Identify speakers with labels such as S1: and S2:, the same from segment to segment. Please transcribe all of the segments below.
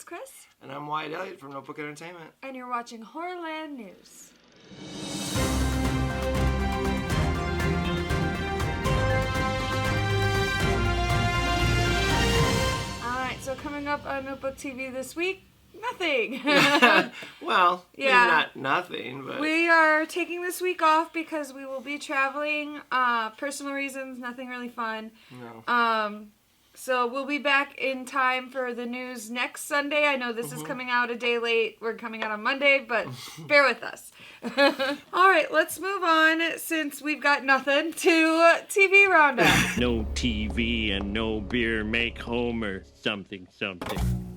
S1: Kris.
S2: And I'm Wyatt Elliott from Notebook Entertainment.
S1: And you're watching Horrorland News. Alright, so coming up on Notebook TV this week, nothing.
S2: Well,
S1: yeah.
S2: maybe not nothing, but...
S1: We are taking this week off because we will be traveling. Personal reasons, nothing really fun.
S2: No.
S1: So we'll be back in time for the news next Sunday. I know this is coming out a day late. We're coming out on Monday, but bear with us. All right, let's move on, since we've got nothing, to TV Roundup.
S3: No TV and no beer make Homer something.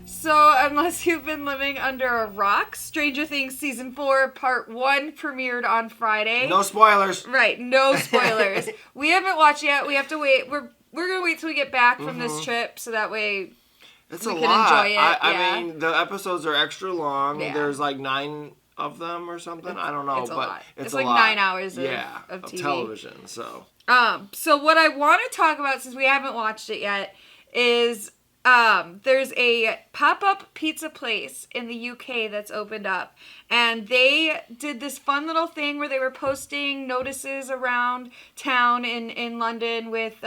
S1: So, unless you've been living under a rock, Stranger Things Season 4 Part 1 premiered on Friday.
S2: No spoilers.
S1: Right, no spoilers. We haven't watched yet. We have to wait. We're going to wait till we get back from this trip, so that way
S2: it's
S1: we
S2: a
S1: can
S2: lot.
S1: enjoy it.
S2: I mean, the episodes are extra long.
S1: Yeah.
S2: There's like 9 of them or something. I don't know,
S1: it's a
S2: but
S1: lot.
S2: it's
S1: It's
S2: a
S1: like
S2: lot.
S1: 9 hours of TV.
S2: Television, so.
S1: So what I want to talk about, since we haven't watched it yet, is there's a pop-up pizza place in the UK that's opened up, and they did this fun little thing where they were posting notices around town in London with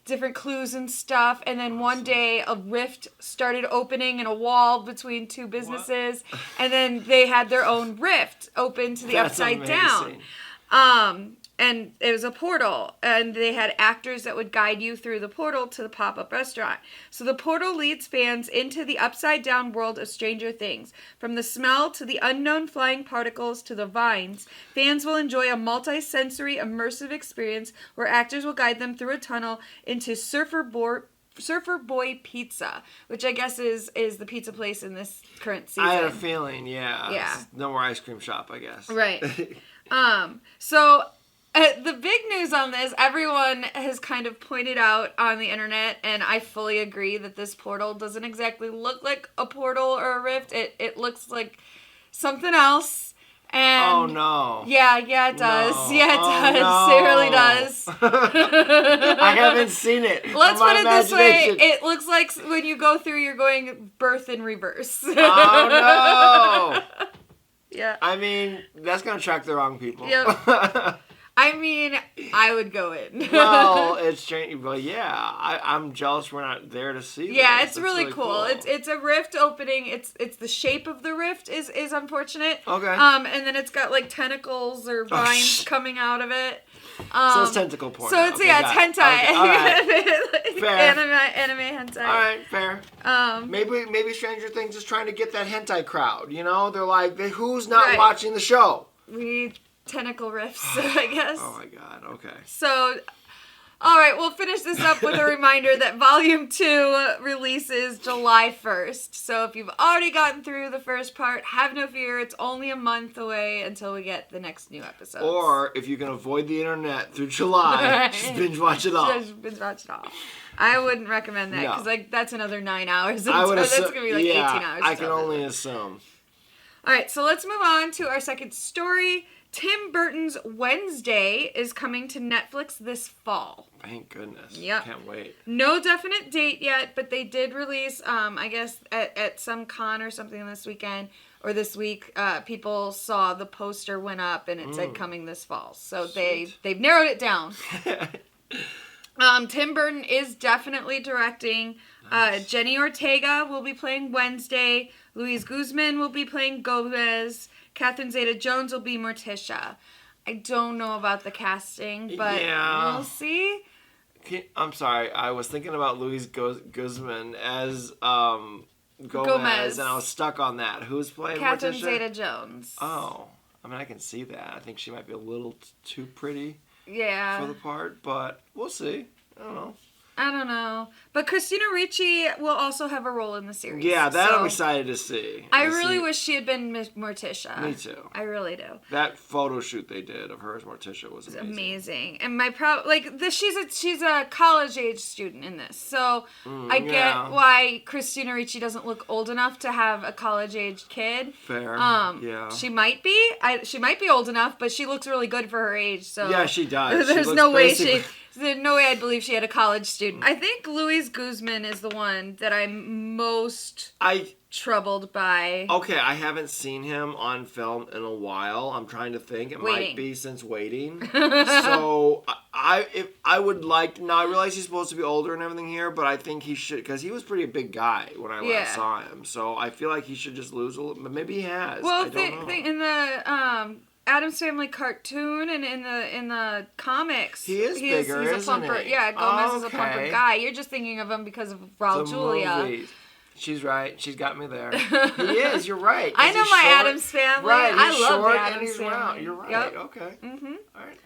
S1: different clues and stuff, and then one day a rift started opening in a wall between two businesses, and then they had their own rift open to the
S2: That's
S1: upside
S2: amazing.
S1: down. And it was a portal, and they had actors that would guide you through the portal to the pop-up restaurant. So the portal leads fans into the upside-down world of Stranger Things. From the smell to the unknown flying particles to the vines, fans will enjoy a multi-sensory immersive experience where actors will guide them through a tunnel into Surfer Boy Pizza, which I guess is the pizza place in this current season.
S2: I had a feeling, yeah.
S1: Yeah.
S2: No more ice cream shop, I guess.
S1: Right. So... the big news on this, everyone has kind of pointed out on the internet, and I fully agree that this portal doesn't exactly look like a portal or a rift. It looks like something else. And
S2: Oh, no.
S1: Yeah, it does.
S2: No.
S1: Yeah, it
S2: Oh,
S1: does.
S2: no.
S1: It really does.
S2: I haven't seen it.
S1: Let's put it this way.
S2: Imagination.
S1: It looks like when you go through, you're going birth in reverse.
S2: Oh, no.
S1: Yeah.
S2: I mean, that's going to attract the wrong people.
S1: Yep. I mean, I would go in.
S2: Well, it's strange, but yeah, I'm jealous we're not there to see.
S1: Yeah,
S2: this.
S1: it's really cool. It's a rift opening. It's the shape of the rift is unfortunate.
S2: Okay.
S1: And then it's got like tentacles or vines coming out of it.
S2: So it's tentacle porn.
S1: So it's it's hentai.
S2: Okay, all right. Fair.
S1: Anime hentai.
S2: All right, fair. Maybe Stranger Things is trying to get that hentai crowd. You know, they're like, who's not watching the show?
S1: We need tentacle rifts, I guess.
S2: Oh my god. Okay.
S1: So, all right, we'll finish this up with a reminder that Volume 2 releases July 1st. So if you've already gotten through the first part, have no fear. It's only a month away until we get the next new episodes.
S2: Or if you can avoid the internet through July, just binge watch it all.
S1: Just binge watch it all. I wouldn't recommend that, because that's another 9 hours.
S2: I would
S1: that's going to be like 18 hours.
S2: I can only assume.
S1: All right, so let's move on to our second story. Tim Burton's Wednesday is coming to Netflix this fall.
S2: Thank goodness.
S1: Yep.
S2: Can't wait.
S1: No definite date yet, but they did release, I guess, at some con or something this weekend, or this week, people saw the poster went up and it said coming this fall. So they've narrowed it down. Tim Burton is definitely directing. Nice. Jenny Ortega will be playing Wednesday. Luis Guzman will be playing Gomez. Catherine Zeta-Jones will be Morticia. I don't know about the casting, but we'll see.
S2: I'm sorry. I was thinking about Luis Guzman as Gomez, and I was stuck on that. Who's playing
S1: Catherine
S2: Morticia?
S1: Zeta-Jones.
S2: Oh. I mean, I can see that. I think she might be a little too pretty
S1: for
S2: the part, but we'll see. I don't know.
S1: But Christina Ricci will also have a role in the series.
S2: Yeah, that I'm excited to see.
S1: I really wish she had been Morticia.
S2: Me too.
S1: I really do.
S2: That photo shoot they did of her as Morticia was
S1: amazing. And she's a college age student in this. So I get why Christina Ricci doesn't look old enough to have a college age kid.
S2: Fair. Yeah.
S1: She might be. She might be old enough, but she looks really good for her age. So
S2: yeah, she does.
S1: There's no way I'd believe she had a college student. I think Luis Guzman is the one that I'm most troubled by.
S2: Okay, I haven't seen him on film in a while. I'm trying to think. It might be since Waiting. So I would like. Now I realize he's supposed to be older and everything here, but I think he should, because he was pretty big guy when I last saw him. So I feel like he should just lose a little. But maybe he has.
S1: Well,
S2: I don't know.
S1: in the Addams Family cartoon and in the comics,
S2: he's bigger.
S1: He's a plumper.
S2: He?
S1: Yeah, Gomez is a plumper guy. You're just thinking of him because of Raul Julia.
S2: Movies. She's right. She's got me there. He is. You're right.
S1: I know my Addams Family.
S2: Right.
S1: I
S2: He's
S1: love
S2: short
S1: the Addams
S2: and he's
S1: Family.
S2: round. You're right.
S1: Yep.
S2: Okay.
S1: Mm-hmm.
S2: All right.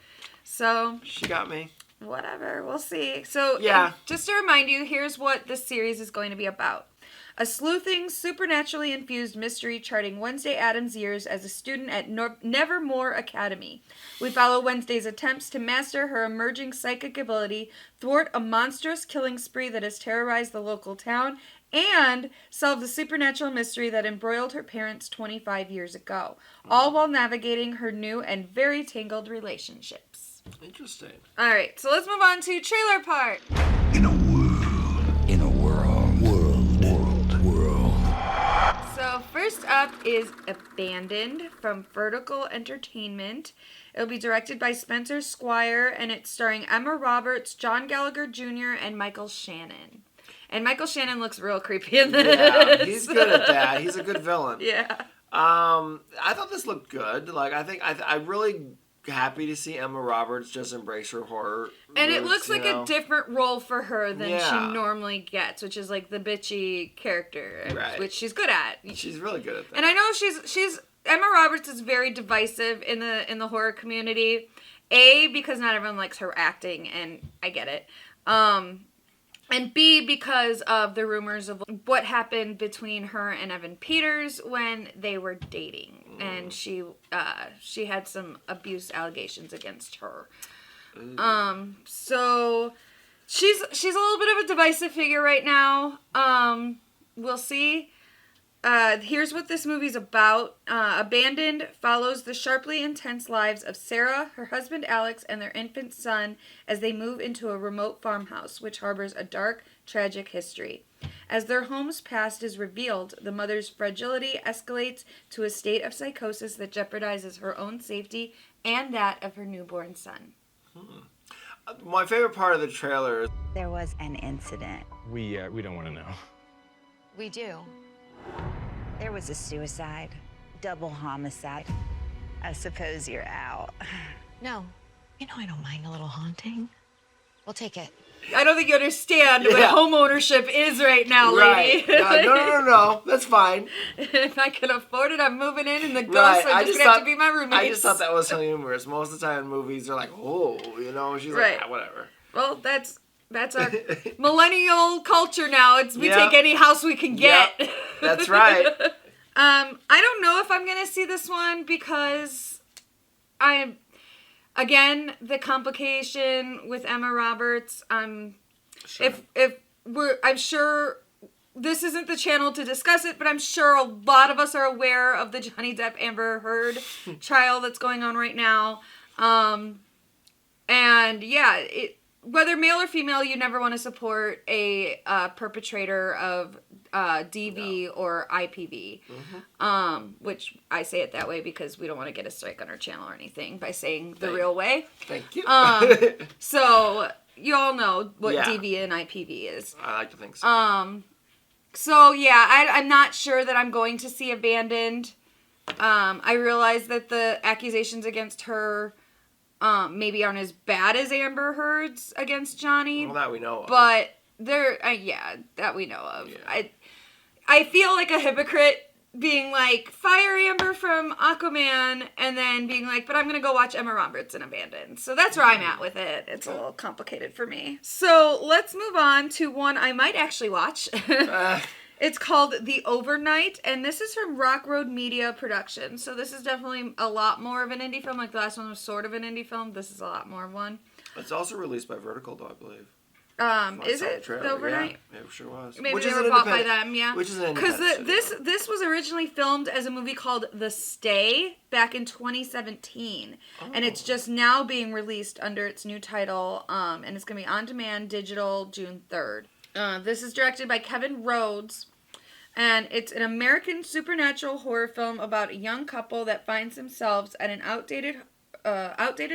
S1: So.
S2: She got me.
S1: Whatever. We'll see. So,
S2: yeah.
S1: Just to remind you, here's what this series is going to be about. A sleuthing, supernaturally infused mystery charting Wednesday Addams' years as a student at Nevermore Academy. We follow Wednesday's attempts to master her emerging psychic ability, thwart a monstrous killing spree that has terrorized the local town, and solve the supernatural mystery that embroiled her parents 25 years ago, all while navigating her new and very tangled relationships.
S2: Interesting.
S1: All right, so let's move on to trailer part.
S4: In a world.
S1: So first up is Abandoned from Vertical Entertainment. It'll be directed by Spencer Squire, and it's starring Emma Roberts, John Gallagher Jr., and Michael Shannon. And Michael Shannon looks real creepy in this.
S2: Yeah, he's good at that. He's a good villain.
S1: Yeah.
S2: I thought this looked good. Like, I think I'm really happy to see Emma Roberts just embrace her horror.
S1: And
S2: roots,
S1: it looks like a different role for her than she
S2: Yeah.
S1: normally gets, which is like the bitchy character,
S2: Right.
S1: which she's good at.
S2: She's really good at that.
S1: And I know she's Emma Roberts is very divisive in the horror community. A, because not everyone likes her acting, and I get it. And B, because of the rumors of what happened between her and Evan Peters when they were dating. And she had some abuse allegations against her. So she's a little bit of a divisive figure right now. We'll see. Here's what this movie's about. Abandoned follows the sharply intense lives of Sarah, her husband Alex, and their infant son as they move into a remote farmhouse which harbors a dark, tragic history. As their home's past is revealed, the mother's fragility escalates to a state of psychosis that jeopardizes her own safety and that of her newborn son.
S2: My favorite part of the trailer is
S5: There was an incident.
S3: We don't want to know.
S5: We do. There was a suicide, double homicide. I suppose you're out.
S6: No. You know I don't mind a little haunting. We'll take it.
S1: I don't think you understand what home ownership is right now, lady.
S2: Right. No. That's fine.
S1: If I can afford it, I'm moving in, and the ghosts are just going to have to be my roommates.
S2: I just thought that was so humorous. Most of the time in movies, they're like, oh, she's
S1: Right.
S2: like, whatever.
S1: Well, that's our millennial culture now. We take any house we can get.
S2: Yep. That's right.
S1: I don't know if I'm going to see this one because again, the complication with Emma Roberts.
S2: Sure.
S1: I'm sure this isn't the channel to discuss it, but I'm sure a lot of us are aware of the Johnny Depp Amber Heard trial that's going on right now. And yeah, whether male or female, you never want to support a perpetrator of DV or IPV. Mm-hmm. Which I say it that way because we don't want to get a strike on our channel or anything by saying the real way.
S2: Thank you.
S1: So you all know what DV and IPV is.
S2: I like to think so.
S1: So yeah, I'm not sure that I'm going to see Abandoned. I realize that the accusations against her maybe aren't as bad as Amber Heard's against Johnny.
S2: Well, that we know of.
S1: But they're, that we know of. Yeah. I feel like a hypocrite being like, fire Amber from Aquaman, and then being like, but I'm going to go watch Emma Roberts in Abandoned. So that's where I'm at with it. It's a little complicated for me. So let's move on to one I might actually watch. It's called The Overnight, and this is from Rock Road Media Productions. So this is definitely a lot more of an indie film. Like the last one was sort of an indie film. This is a lot more of one.
S2: It's also released by Vertical, though, I believe.
S1: Is it The Overnight?
S2: Yeah, it sure was.
S1: Maybe they were bought by them, yeah.
S2: Which is an
S1: because this was originally filmed as a movie called The Stay back in 2017, and it's just now being released under its new title, and it's going to be on demand, digital, June 3rd. This is directed by Kevin Rhodes. And it's an American supernatural horror film about a young couple that finds themselves at an outdated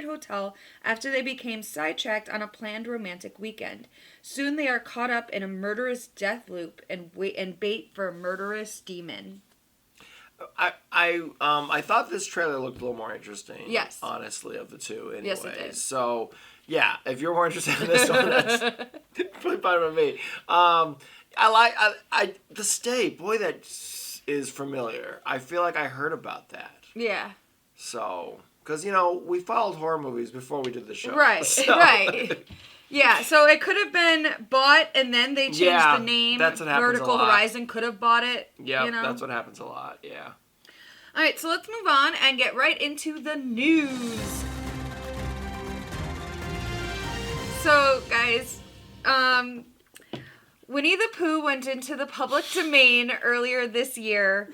S1: hotel after they became sidetracked on a planned romantic weekend. Soon they are caught up in a murderous death loop and bait for a murderous demon.
S2: I thought this trailer looked a little more interesting.
S1: Yes.
S2: Honestly, of the two, anyways.
S1: Yes, it did.
S2: So, yeah, if you're more interested in this one, that's probably fine with me. The state, boy, that is familiar. I feel like I heard about that.
S1: Yeah.
S2: So, because, we followed horror movies before we did the show.
S1: Right, right. Yeah, so it could have been bought and then they changed the name.
S2: That's what happens
S1: Vertical
S2: a lot.
S1: Horizon could have bought it.
S2: Yeah, that's what happens a lot, yeah.
S1: All right, so let's move on and get right into the news. So, guys, Winnie the Pooh went into the public domain earlier this year.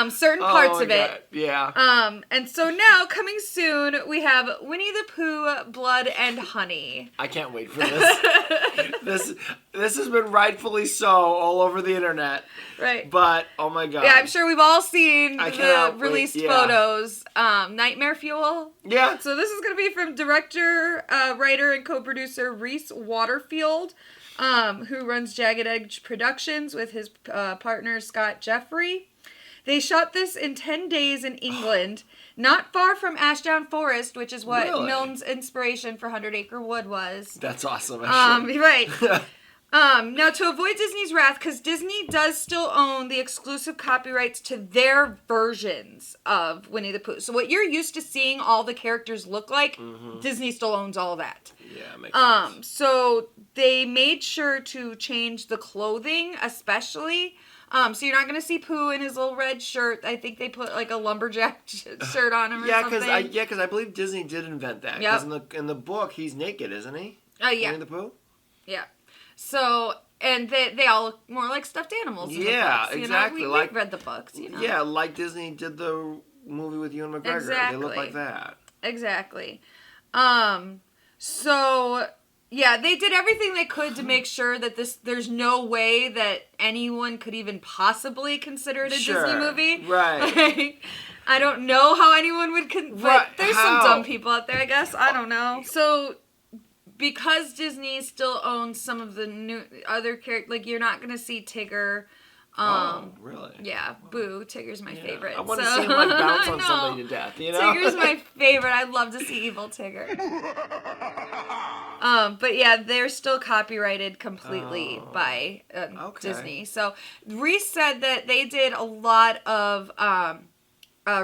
S1: Certain parts of it.
S2: Yeah.
S1: And so now, coming soon, we have Winnie the Pooh, Blood and Honey.
S2: I can't wait for this. This has been rightfully so all over the internet.
S1: Right.
S2: But, oh my God.
S1: Yeah, I'm sure we've all seen the released
S2: wait,
S1: photos. Nightmare Fuel.
S2: Yeah.
S1: So this is going to be from director, writer, and co-producer Reese Waterfield, who runs Jagged Edge Productions with his partner Scott Jeffrey. They shot this in 10 days in England, not far from Ashdown Forest, which is what Milne's inspiration for 100 Acre Wood was.
S2: That's awesome, actually.
S1: Right. Now, to avoid Disney's wrath, because Disney does still own the exclusive copyrights to their versions of Winnie the Pooh. So what you're used to seeing all the characters look like, Disney still owns all of that.
S2: Yeah, makes sense.
S1: So they made sure to change the clothing, especially. So you're not going to see Pooh in his little red shirt. I think they put like a lumberjack shirt on him or something.
S2: Because I believe Disney did invent that. Because in the book, he's naked, isn't he?
S1: Oh, yeah.
S2: Winnie the Pooh?
S1: Yeah. So, and they all look more like stuffed animals in the books.
S2: Exactly.
S1: We've read the books,
S2: Yeah, like Disney did the movie with Ewan McGregor.
S1: Exactly.
S2: They look like that.
S1: Exactly. So, yeah, they did everything they could to make sure that there's no way that anyone could even possibly consider it a Disney movie.
S2: Right.
S1: I don't know how anyone would, but there's some dumb people out there, I guess. I don't know. So, because Disney still owns some of the new other characters, like you're not gonna see Tigger.
S2: Really?
S1: Yeah, Boo. Tigger's my favorite.
S2: I want to see him like bounce on somebody to death.
S1: Tigger's my favorite. I'd love to see evil Tigger. But yeah, they're still copyrighted completely by Disney. So Reese said that they did a lot of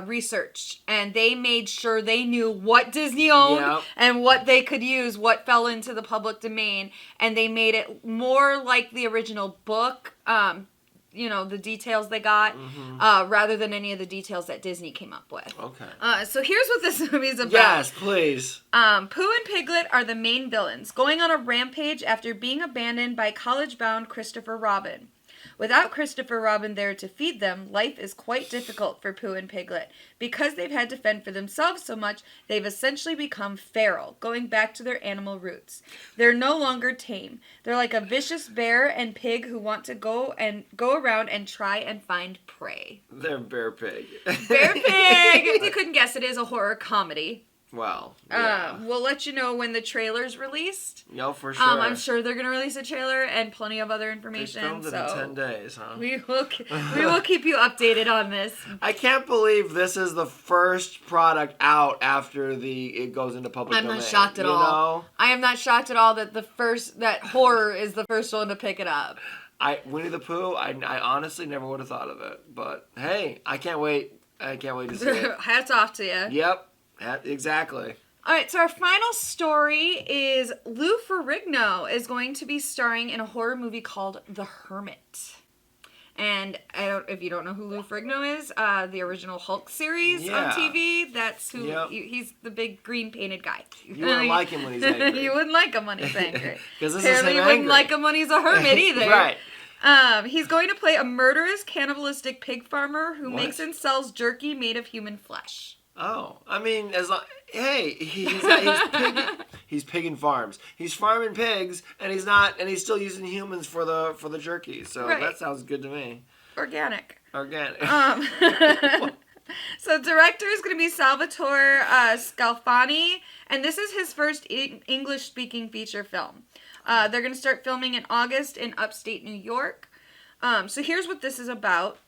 S1: research, and they made sure they knew what Disney owned and what they could use, what fell into the public domain, and they made it more like the original book, the details they got, rather than any of the details that Disney came up with.
S2: Okay.
S1: So here's what this movie is about.
S2: Yes, please.
S1: Pooh and Piglet are the main villains, going on a rampage after being abandoned by college-bound Christopher Robin. Without Christopher Robin there to feed them, life is quite difficult for Pooh and Piglet. Because they've had to fend for themselves so much, they've essentially become feral, going back to their animal roots. They're no longer tame. They're like a vicious bear and pig who want to go around and try and find prey.
S2: They're Bear Pig.
S1: Bear Pig! If you couldn't guess, it is a horror comedy.
S2: Well, yeah.
S1: We'll let you know when the trailer's released.
S2: No, for sure.
S1: I'm sure they're going to release a trailer and plenty of other information.
S2: They filmed it in 10 days, huh?
S1: We will keep you updated on this.
S2: I can't believe this is the first product out after it goes into public domain.
S1: I'm not shocked at all. I am not shocked at all that that horror is the first one to pick it up.
S2: Winnie the Pooh, I honestly never would have thought of it. But hey, I can't wait. I can't wait to see it.
S1: Hats off to you.
S2: Yep. Exactly.
S1: All right, so our final story is Lou Ferrigno is going to be starring in a horror movie called The Hermit. And if you don't know who Lou Ferrigno is, the original Hulk series on TV, that's who he's the big green painted guy.
S2: You wouldn't like him when he's angry.
S1: You wouldn't like him when he's angry.
S2: Because
S1: Apparently you wouldn't like him when he's a hermit either.
S2: Right.
S1: He's going to play a murderous, cannibalistic pig farmer who makes and sells jerky made of human flesh.
S2: Oh, I mean, he's pigging farms. He's farming pigs, and he's still using humans for the jerky. So that sounds good to me.
S1: organic.
S2: Organic.
S1: So director is going to be Salvatore Scalfani, and this is his first English-speaking feature film. They're going to start filming in August in upstate New York. So here's what this is about.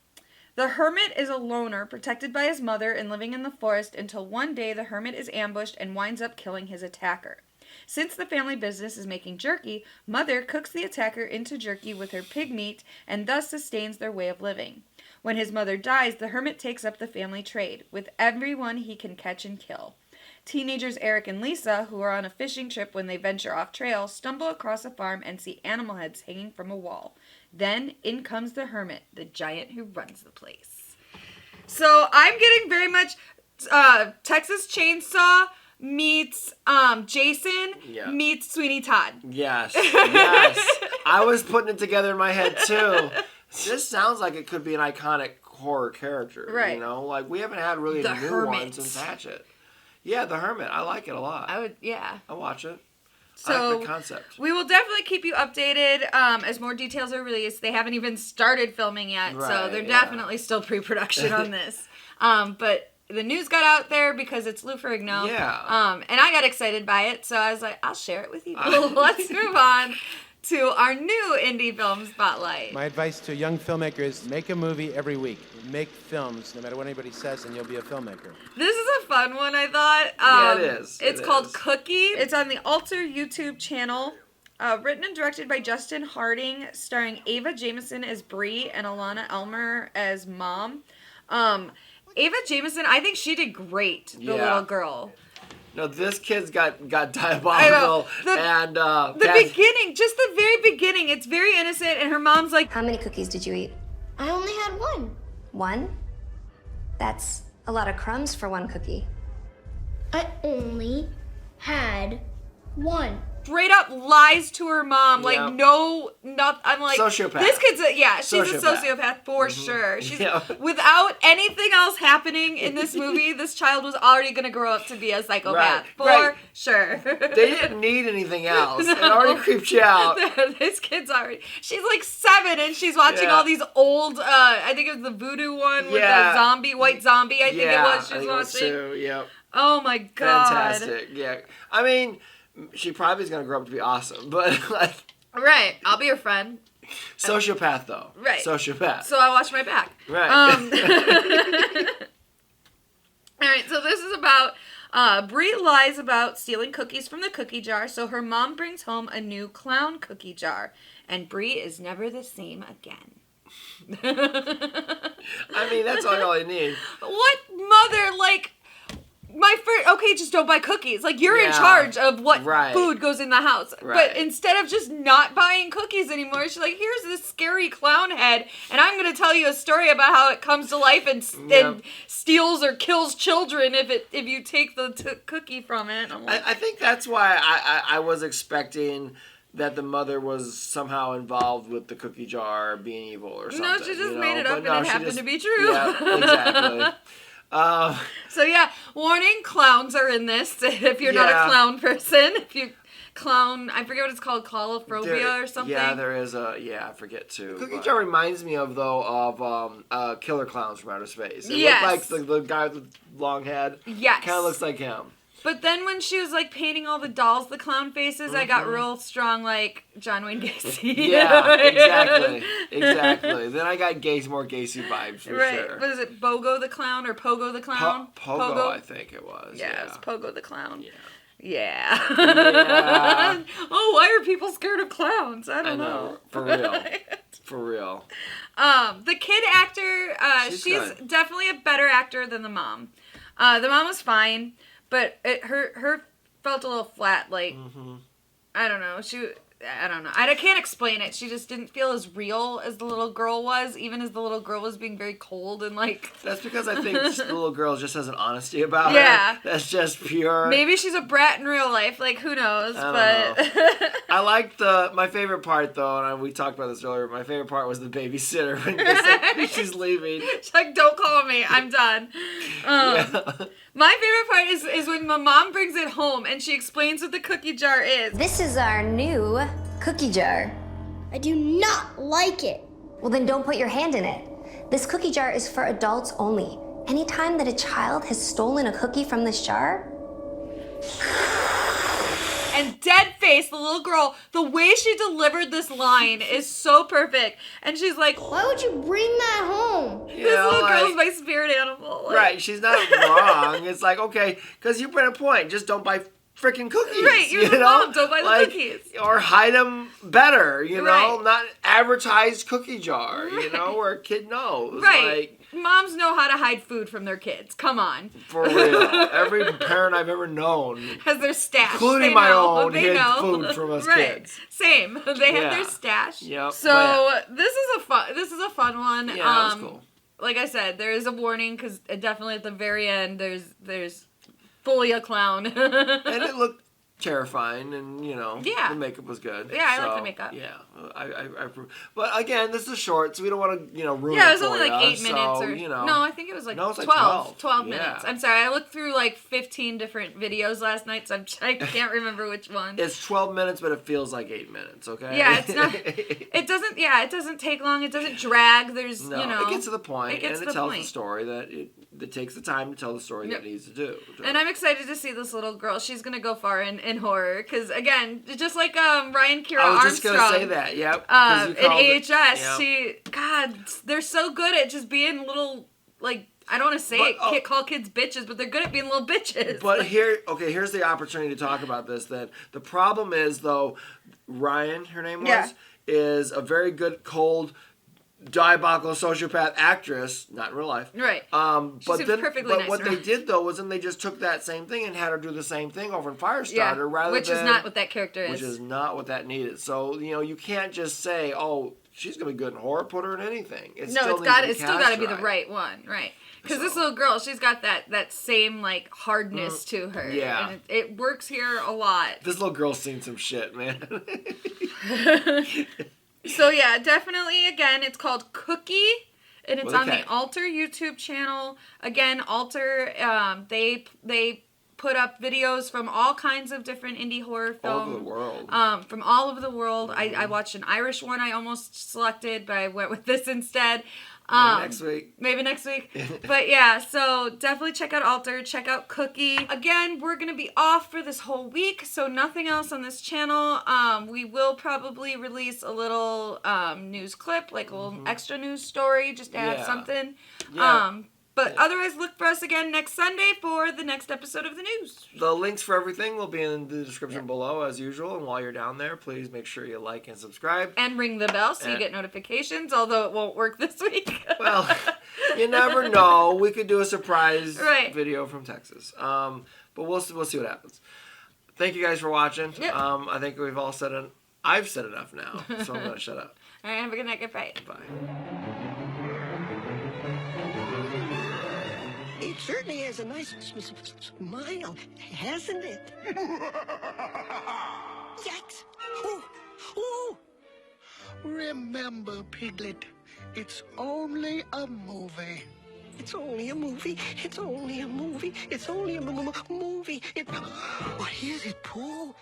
S1: The hermit is a loner, protected by his mother and living in the forest until one day the hermit is ambushed and winds up killing his attacker. Since the family business is making jerky, Mother cooks the attacker into jerky with her pig meat and thus sustains their way of living. When his mother dies, the hermit takes up the family trade, with everyone he can catch and kill. Teenagers Eric and Lisa, who are on a fishing trip when they venture off trail, stumble across a farm and see animal heads hanging from a wall. Then in comes the hermit, the giant who runs the place. So I'm getting very much Texas Chainsaw meets Jason meets Sweeney Todd.
S2: Yes. I was putting it together in my head too. This sounds like it could be an iconic horror character.
S1: Right.
S2: You know, like we haven't had really a new one since Hatchet. Yeah, the Hermit. I like it a lot. I'll watch it.
S1: So
S2: I like the concept.
S1: We will definitely keep you updated as more details are released. They haven't even started filming yet, so they're definitely still pre-production on this. But the news got out there because it's Lou Ferrigno.
S2: Yeah.
S1: And I got excited by it, so I was like, I'll share it with you. Let's move on to our new indie film spotlight.
S7: My advice to young filmmakers, make a movie every week. Make films, no matter what anybody says, and you'll be a filmmaker.
S1: This is a fun one, I thought.
S2: Yeah, it is.
S1: It's called Cookie. It's on the Alter YouTube channel. Written and directed by Justin Harding, starring Ava Jameson as Bree and Alana Elmer as Mom. Ava Jameson, I think she did great, the little girl.
S2: No, this kid's got diabolical and
S1: the beginning, just the very beginning, it's very innocent, and her mom's like,
S8: how many cookies did you eat?
S9: I only had one.
S8: One? That's a lot of crumbs for one cookie.
S9: I only had one.
S1: Straight up lies to her mom, like I'm like
S2: sociopath.
S1: This kid's she's a sociopath for sure. She's without anything else happening in this movie, this child was already gonna grow up to be a psychopath for sure.
S2: They didn't need anything else. It already creeped you out.
S1: This kid's already. She's like 7 and she's watching all these old. I think it was the voodoo one with the white zombie. I think it was. She was watching.
S2: Yep.
S1: Oh my god.
S2: Fantastic. Yeah. I mean, she probably is going to grow up to be awesome, but like...
S1: Right. I'll be your friend.
S2: Sociopath, though.
S1: Right.
S2: Sociopath.
S1: So I watch my back.
S2: Right.
S1: All right, so this is about... Bree lies about stealing cookies from the cookie jar, so her mom brings home a new clown cookie jar, and Bree is never the same again.
S2: I mean, that's all you need.
S1: What mother, like... just don't buy cookies. Like, you're in charge of what food goes in the house.
S2: Right.
S1: But instead of just not buying cookies anymore, she's like, here's this scary clown head, and I'm going to tell you a story about how it comes to life and steals or kills children if you take the cookie from it.
S2: I think that's why I was expecting that the mother was somehow involved with the cookie jar being evil or something.
S1: No, she just made it up and it happened to be true.
S2: Yeah, exactly.
S1: So yeah, warning, clowns are in this. If you're not a clown person, if you clown, I forget what it's called, claustrophobia or something.
S2: Yeah, there is I forget too. Cookie jar reminds me of Killer Clowns from Outer Space. It looked like the guy with the long head. Yes. Kind of looks like him.
S1: But then when she was like painting all the dolls, the clown faces, I got real strong like John Wayne Gacy.
S2: Yeah, exactly. Then I got more Gacy vibes for sure.
S1: What is it, Bogo the Clown or Pogo the Clown?
S2: Pogo, I think it was.
S1: Yeah, it was Pogo the Clown.
S2: Yeah.
S1: Oh, why are people scared of clowns? I don't know.
S2: For real. For real.
S1: The kid actor, she's definitely a better actor than the mom. The mom was fine. But her felt a little flat, like, I don't know. I can't explain it. She just didn't feel as real as the little girl was, even as the little girl was being very cold and like...
S2: That's because I think the little girl just has an honesty about her. That's just pure...
S1: Maybe she's a brat in real life, like, who knows,
S2: I liked my favorite part, though, and we talked about this earlier, my favorite part was the babysitter when she's leaving.
S1: She's like, don't call me, I'm done. My favorite part is when my mom brings it home and she explains what the cookie jar is.
S8: This is our new cookie jar.
S9: I do not like it.
S8: Well, then don't put your hand in it. This cookie jar is for adults only. Anytime that a child has stolen a cookie from this jar...
S1: And dead face, the little girl, the way she delivered this line is so perfect. And she's like,
S9: why would you bring that home?
S1: This little girl's my spirit animal. Like,
S2: right, she's not wrong. It's like, okay, because you bring a point. Just don't buy freaking cookies.
S1: Right, you're the mom, don't buy the cookies.
S2: Or hide them better, you know?
S1: Right.
S2: Not advertised cookie jar, you know, where a kid knows.
S1: Right. Moms know how to hide food from their kids. Come on.
S2: For real. Every parent I've ever known
S1: has their stash.
S2: Including my own hid food from us kids.
S1: Same. They had their stash.
S2: Yep.
S1: So this is a fun one.
S2: Yeah, that was cool.
S1: Like I said, there is a warning because definitely at the very end there's fully a clown.
S2: And it looked terrifying, and you know, the makeup was good.
S1: Yeah, I like the makeup.
S2: Yeah, I approve. But again, this is short, so we don't want to ruin it.
S1: Yeah, it was only like 8 minutes, or no, I think it was like 12 minutes. I'm sorry, I looked through like 15 different videos last night, so I can't remember which one.
S2: It's 12 minutes, but it feels like 8 minutes. Okay.
S1: Yeah, it's not. It doesn't. Yeah, it doesn't take long. It doesn't drag. There's
S2: it gets to the point, and it tells the story that it takes the time to tell the story that it needs to do.
S1: And I'm excited to see this little girl. She's gonna go far in horror, because again, just like Ryan Kira Armstrong.
S2: I was just gonna say that. Yep.
S1: In AHS, they're so good at just being little, like, I don't want to say it, call kids bitches, but they're good at being little bitches.
S2: But here's the opportunity to talk about this. Then the problem is, though, Ryan, her name was, is a very good cold, diabolical sociopath actress, not in real life.
S1: Right.
S2: But what they did though was then they just took that same thing and had her do the same thing over in Firestarter,
S1: which is not what that character is.
S2: Which is not what that needed. So you can't just say, oh, she's gonna be good in horror. Put her in anything. It's still got to
S1: be the right one, right? Because this little girl, she's got that same like hardness to her.
S2: Yeah.
S1: And it works here a lot.
S2: This little girl's seen some shit, man.
S1: So yeah, definitely. Again, it's called Cookie, and it's on the Alter YouTube channel. Again, Alter, they put up videos from all kinds of different indie horror films.
S2: All over the world.
S1: From all over the world. Mm-hmm. I watched an Irish one I almost selected, but I went with this instead. Maybe next week. But yeah, so definitely check out Alter, check out Cookie. Again, we're going to be off for this whole week, so nothing else on this channel. We will probably release a little news clip, like a little extra news story, just to add something.
S2: Yeah.
S1: But otherwise, look for us again next Sunday for the next episode of the news.
S2: The links for everything will be in the description below, as usual. And while you're down there, please make sure you like and subscribe.
S1: And ring the bell so you get notifications, although it won't work this week.
S2: Well, you never know. We could do a surprise video from Texas. But we'll see what happens. Thank you guys for watching. Yep. I think we've all said it. I've said enough now, so I'm going to shut up.
S1: All right, have a good night. Goodbye.
S2: Bye.
S10: It certainly has a nice smile, hasn't it? Yikes! Oh, oh!
S11: Remember, Piglet, it's only a movie.
S10: It's only a movie. It's only a movie. It's only a movie.
S11: What is it, Pooh?